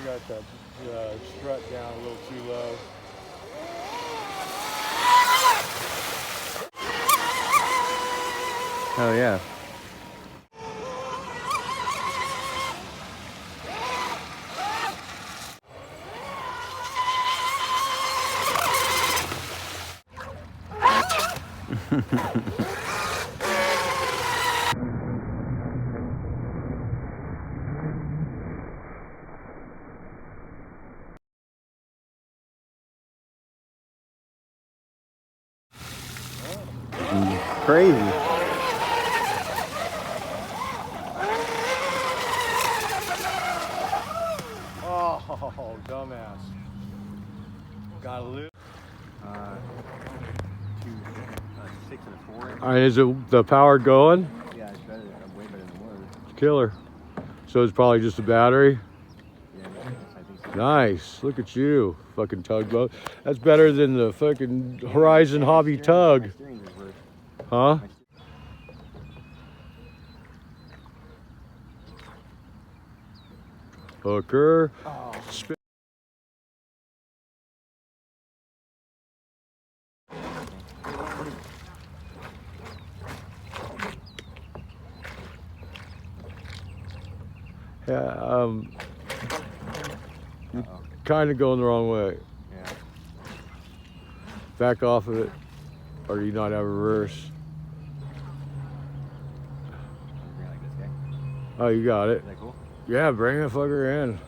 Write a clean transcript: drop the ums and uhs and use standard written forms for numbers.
got that strut down a little too low. Oh yeah. Crazy. Oh, dumbass. Got a loop. 6 and a 4. All right, is it the power going? Yeah, it's better. Way better than it was. It's killer. So it's probably just a battery. Yeah, I think so. Nice. Look at you, fucking tugboat. That's better than the fucking Horizon Hobby Tug, My steering's reversed. huh? Hooker. Oh. Yeah, kind of going the wrong way. Yeah. Back off of it, or do you not have reverse? Like this guy. Oh, you got it. Is that cool? Yeah, bring the fucker in.